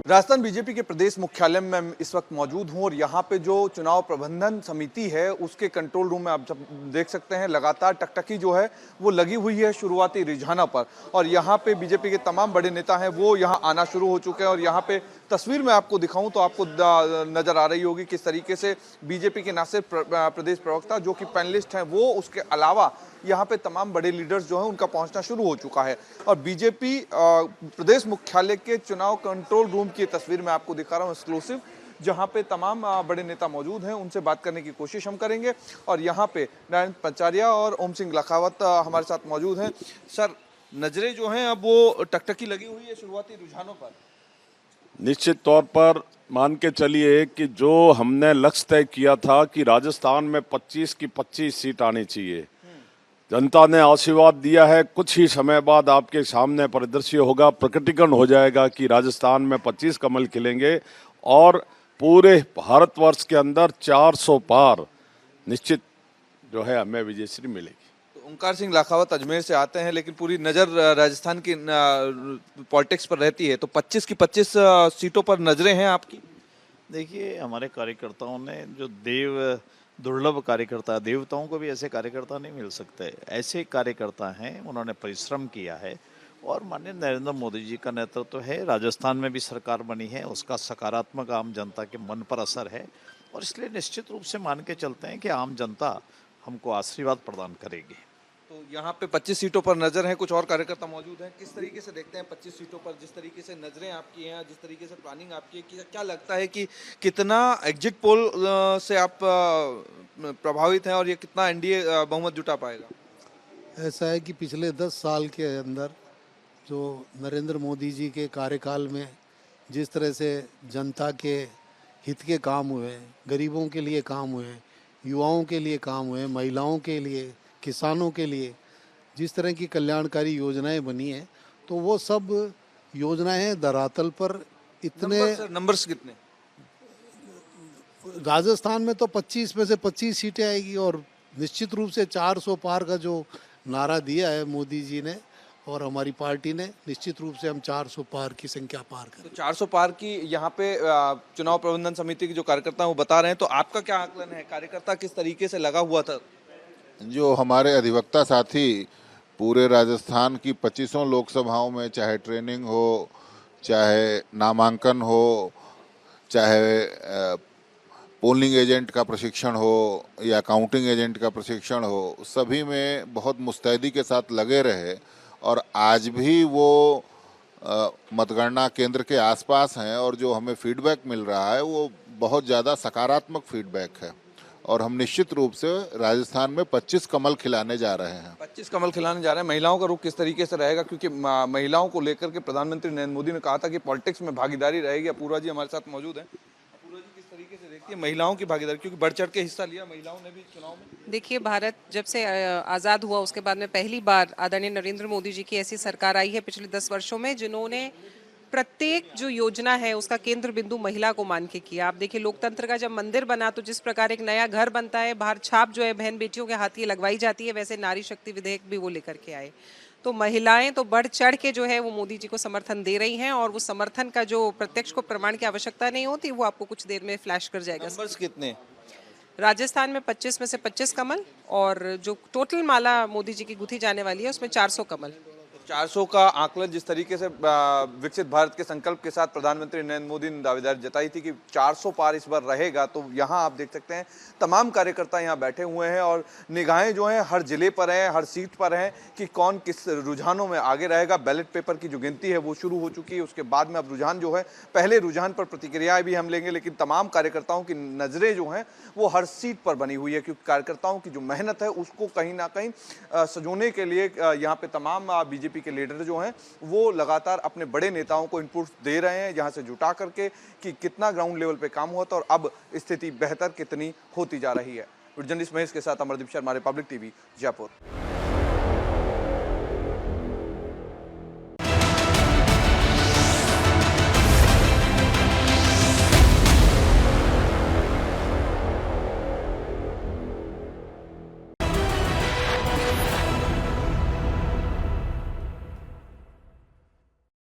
Rajasthan BJP के प्रदेश मुख्यालय में इस वक्त मौजूद हूं और यहां पे जो चुनाव प्रबंधन समिति है उसके कंट्रोल रूम में आप जब देख सकते हैं लगातार टकटकी जो है वो लगी हुई है शुरुआती रुझानों पर। और यहां पे बीजेपी के तमाम बड़े नेता हैं वो यहां आना शुरू हो चुके हैं और यहां पे तस्वीर में आपको दिखाऊं तो आपको नजर आ रही होगी किस तरीके से बीजेपी के न सिर्फ प्रदेश प्रवक्ता जो कि पैनलिस्ट हैं वो, उसके अलावा यहाँ पे तमाम बड़े लीडर्स जो हैं उनका पहुंचना शुरू हो चुका है। और बीजेपी प्रदेश मुख्यालय के चुनाव कंट्रोल रूम की तस्वीर मैं आपको दिखा रहा हूँ एक्सक्लूसिव, जहां पे तमाम बड़े नेता मौजूद हैं, उनसे बात करने की कोशिश हम करेंगे। और यहाँ पे नारायण पंचारिया और ओम सिंह लखावत हमारे साथ मौजूद हैं। सर, नजरें जो हैं अब वो टकटकी लगी हुई है शुरुआती रुझानों पर। निश्चित तौर पर मान के चलिए कि जो हमने लक्ष्य तय किया था कि राजस्थान में 25 की 25 सीट आनी चाहिए, जनता ने आशीर्वाद दिया है। कुछ ही समय बाद आपके सामने परिदृश्य होगा, प्रकटीकरण हो जाएगा कि राजस्थान में 25 कमल खिलेंगे और पूरे भारतवर्ष के अंदर 400 पार निश्चित जो है हमें विजयश्री मिलेगी। तो ओंकार सिंह लखावत अजमेर से आते हैं लेकिन पूरी नज़र राजस्थान की पॉलिटिक्स पर रहती है, तो 25 की 25 सीटों पर नजरें हैं आपकी। देखिए, हमारे कार्यकर्ताओं ने जो दुर्लभ कार्यकर्ता, देवताओं को भी ऐसे कार्यकर्ता नहीं मिल सकते, ऐसे कार्यकर्ता हैं। उन्होंने परिश्रम किया है और माननीय नरेंद्र मोदी जी का नेतृत्व है। राजस्थान में भी सरकार बनी है, उसका सकारात्मक आम जनता के मन पर असर है और इसलिए निश्चित रूप से मान के चलते हैं कि आम जनता हमको आशीर्वाद प्रदान करेगी। तो यहाँ पे 25 सीटों पर नजर है, कुछ और कार्यकर्ता मौजूद हैं, किस तरीके से देखते हैं 25 सीटों पर जिस तरीके से नजरें आपकी हैं, जिस तरीके से प्लानिंग आपकी है, क्या लगता है कि कितना एग्जिट पोल से आप प्रभावित हैं और ये कितना एनडीए बहुमत जुटा पाएगा? ऐसा है कि पिछले 10 साल के अंदर जो नरेंद्र मोदी जी के कार्यकाल में जिस तरह से जनता के हित के काम हुए, गरीबों के लिए काम हुए, युवाओं के लिए काम हुए, महिलाओं के लिए, किसानों के लिए जिस तरह की कल्याणकारी योजनाएं बनी हैं, तो वो सब योजनाएं धरातल पर इतने नंबर्स कितने? राजस्थान में तो 25 में से 25 सीटें आएगी और निश्चित रूप से 400 पार का जो नारा दिया है मोदी जी ने और हमारी पार्टी ने, निश्चित रूप से हम 400 पार की संख्या पार करें। तो 400 पार की यहाँ पे चुनाव प्रबंधन समिति के जो कार्यकर्ता वो बता रहे हैं, तो आपका क्या आकलन है, कार्यकर्ता किस तरीके से लगा हुआ था? जो हमारे अधिवक्ता साथी पूरे राजस्थान की 25 लोकसभाओं में, चाहे ट्रेनिंग हो, चाहे नामांकन हो, चाहे पोलिंग एजेंट का प्रशिक्षण हो या काउंटिंग एजेंट का प्रशिक्षण हो, सभी में बहुत मुस्तैदी के साथ लगे रहे और आज भी वो मतगणना केंद्र के आसपास हैं और जो हमें फीडबैक मिल रहा है वो बहुत ज़्यादा सकारात्मक फीडबैक है और हम निश्चित रूप से राजस्थान में 25 कमल खिलाने जा रहे हैं। 25 कमल खिलाने जा रहे हैं। महिलाओं का रुख किस तरीके से रहेगा, क्योंकि महिलाओं को लेकर के प्रधानमंत्री नरेंद्र मोदी ने कहा था कि पॉलिटिक्स में भागीदारी रहेगी। अपूर्वा जी हमारे साथ मौजूद हैं। अपूर्वा जी, किस तरीके से देखती है महिलाओं की भागीदारी, क्योंकि बढ़ चढ़ के हिस्सा लिया महिलाओं ने भी चुनाव में? देखिए, भारत जब से आज़ाद हुआ उसके बाद में पहली बार आदरणीय नरेंद्र मोदी जी की ऐसी सरकार आई है पिछले 10 वर्षों में, जिन्होंने प्रत्येक जो योजना है उसका केंद्र बिंदु महिला को मान के किया। आप देखिए, लोकतंत्र का जब मंदिर बना तो जिस प्रकार एक नया घर बनता है, बाहर छाप जो है बहन बेटियों के हाथ ये लगवाई जाती है, वैसे नारी शक्ति विधेयक भी वो लेकर के आए। तो महिलाएं तो बढ़ चढ़ के जो है वो मोदी जी को समर्थन दे रही हैं और वो समर्थन का जो प्रत्यक्ष को प्रमाण की आवश्यकता नहीं होती, वो आपको कुछ देर में फ्लैश कर जाएगा। नंबर्स कितने? राजस्थान में 25 में से 25 कमल और जो टोटल माला मोदी जी की गुथी जाने वाली है उसमें 400 कमल। 400 का आंकलन जिस तरीके से विकसित भारत के संकल्प के साथ प्रधानमंत्री नरेंद्र मोदी ने दावेदारी जताई थी कि 400 पार इस बार रहेगा, तो यहाँ आप देख सकते हैं तमाम कार्यकर्ता यहाँ बैठे हुए हैं और निगाहें जो हैं हर जिले पर हैं, हर सीट पर हैं कि कौन किस रुझानों में आगे रहेगा। बैलेट पेपर की जो गिनती है वो शुरू हो चुकी है, उसके बाद में अब रुझान जो है, पहले रुझान पर प्रतिक्रियाएं भी हम लेंगे, लेकिन तमाम कार्यकर्ताओं की नज़रें जो हैं वो हर सीट पर बनी हुई है, क्योंकि कार्यकर्ताओं की जो मेहनत है उसको कहीं ना कहीं सजोने के लिए यहाँ पे तमाम बीजेपी के लीडर जो हैं वो लगातार अपने बड़े नेताओं को इनपुट दे रहे हैं यहाँ से जुटा करके कि कितना ग्राउंड लेवल पे काम हुआ था और अब स्थिति बेहतर कितनी होती जा रही है। जर्नलिस्ट महेश के साथ अमरदीप शर्मा, रिपब्लिक टीवी, जयपुर।